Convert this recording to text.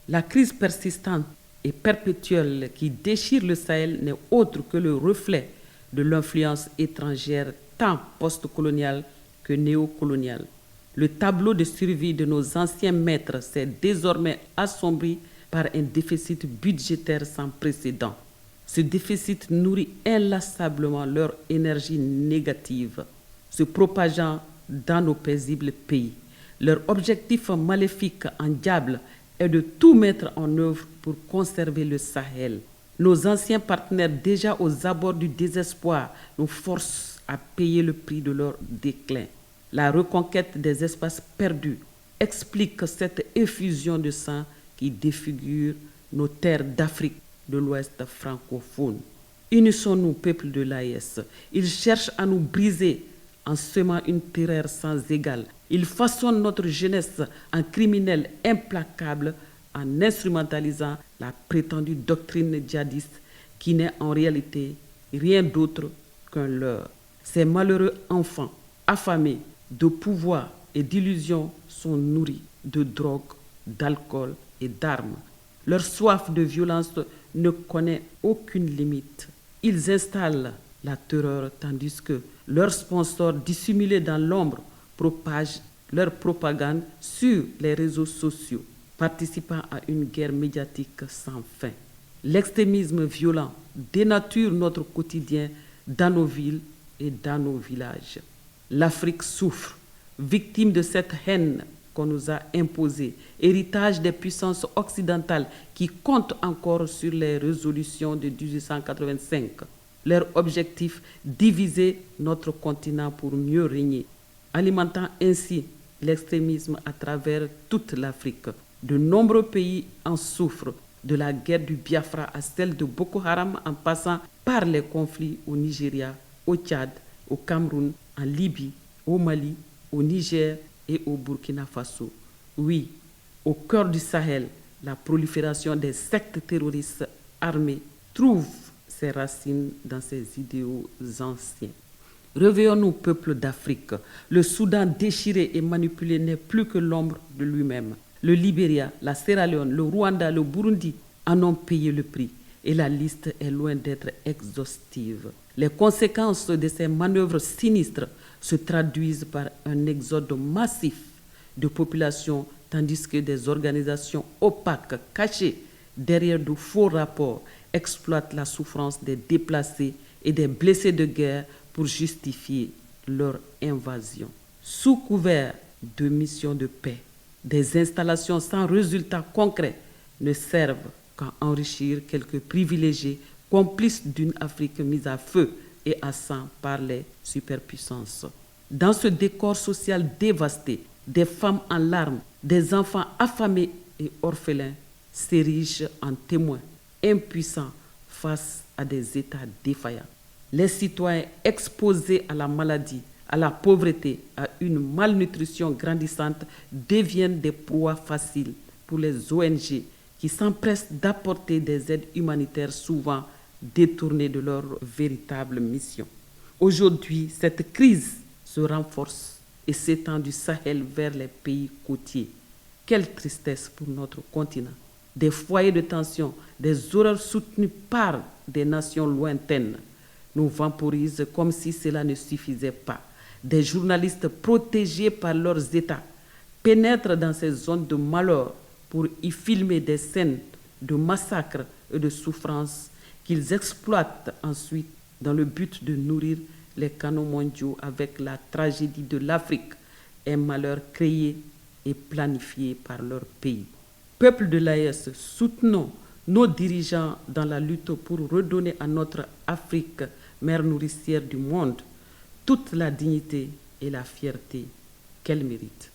La crise persistante et perpétuelle qui déchire le Sahel n'est autre que le reflet de l'influence étrangère tant postcoloniale que néocoloniale. Le tableau de survie de nos anciens maîtres s'est désormais assombri par un déficit budgétaire sans précédent. Ce déficit nourrit inlassablement leur énergie négative, se propageant dans nos paisibles pays. Leur objectif maléfique en diable est de tout mettre en œuvre pour conserver le Sahel. Nos anciens partenaires, déjà aux abords du désespoir, nous forcent à payer le prix de leur déclin. La reconquête des espaces perdus explique cette effusion de sang qui défigure nos terres d'Afrique de l'Ouest francophone. Unissons-nous, peuple de l'AES. Ils cherchent à nous briser en semant une terreur sans égale. Ils façonnent notre jeunesse en criminels implacables en instrumentalisant la prétendue doctrine djihadiste qui n'est en réalité rien d'autre qu'un leurre. Ces malheureux enfants affamés de pouvoir et d'illusions sont nourris de drogue, d'alcool et d'armes. Leur soif de violence ne connaît aucune limite. Ils installent la terreur tandis que leurs sponsors dissimulés dans l'ombre propagent leur propagande sur les réseaux sociaux, participant à une guerre médiatique sans fin. L'extrémisme violent dénature notre quotidien dans nos villes et dans nos villages. L'Afrique souffre, victime de cette haine qu'on nous a imposée, héritage des puissances occidentales qui comptent encore sur les résolutions de 1885. Leur objectif, diviser notre continent pour mieux régner, alimentant ainsi l'extrémisme à travers toute l'Afrique. De nombreux pays en souffrent, de la guerre du Biafra à celle de Boko Haram en passant par les conflits au Nigeria, au Tchad, au Cameroun, en Libye, au Mali, au Niger et au Burkina Faso. Oui, au cœur du Sahel, la prolifération des sectes terroristes armées trouve ses racines dans ces idéaux anciens. Réveillons-nous, peuple d'Afrique. Le Soudan déchiré et manipulé n'est plus que l'ombre de lui-même. Le Libéria, la Sierra Leone, le Rwanda, le Burundi en ont payé le prix et la liste est loin d'être exhaustive. Les conséquences de ces manœuvres sinistres se traduisent par un exode massif de populations tandis que des organisations opaques, cachées derrière de faux rapports, exploitent la souffrance des déplacés et des blessés de guerre pour justifier leur invasion. Sous couvert de missions de paix, des installations sans résultat concret ne servent qu'à enrichir quelques privilégiés complices d'une Afrique mise à feu et à sang par les superpuissances. Dans ce décor social dévasté, des femmes en larmes, des enfants affamés et orphelins s'érigent en témoins, impuissants face à des États défaillants. Les citoyens exposés à la maladie, à la pauvreté, à une malnutrition grandissante deviennent des proies faciles pour les ONG qui s'empressent d'apporter des aides humanitaires souvent détournées de leur véritable mission. Aujourd'hui, cette crise se renforce et s'étend du Sahel vers les pays côtiers. Quelle tristesse pour notre continent! Des foyers de tension, des horreurs soutenues par des nations lointaines nous vamporisent comme si cela ne suffisait pas. Des journalistes protégés par leurs États pénètrent dans ces zones de malheur pour y filmer des scènes de massacres et de souffrances qu'ils exploitent ensuite dans le but de nourrir les canaux mondiaux avec la tragédie de l'Afrique, un malheur créé et planifié par leur pays. Peuple de l'AES, soutenons nos dirigeants dans la lutte pour redonner à notre Afrique, mère nourricière du monde, toute la dignité et la fierté qu'elle mérite.